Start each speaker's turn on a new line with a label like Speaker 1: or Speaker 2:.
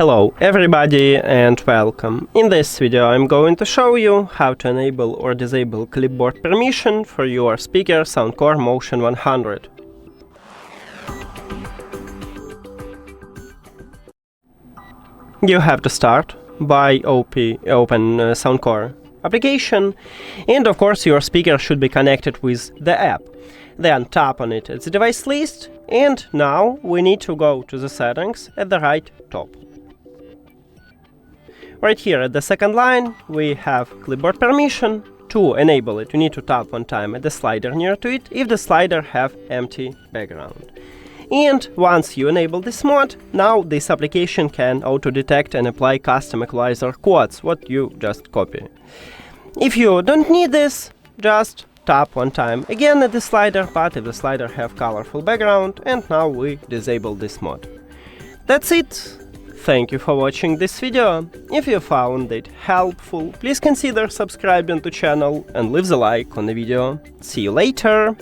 Speaker 1: Hello everybody and welcome. In this video I'm going to show you how to enable or disable clipboard permission for your speaker SOUNDCORE Motion 100. You have to start by open SOUNDCORE application, and of course your speaker should be connected with the app. Then tap on it at the device list, and now we need to go to the settings at the right top. Right here at the second line we have clipboard permission. To enable it, you need to tap one time at the slider near to it if the slider have empty background. And once you enable this mode, now this application can auto-detect and apply custom equalizer codes, what you just copy. If you don't need this, just tap one time again at the slider, but if the slider have colorful background, and now we disable this mode. That's it. Thank you for watching this video. If you found it helpful, please consider subscribing to channel and leave the like on the video. See you later!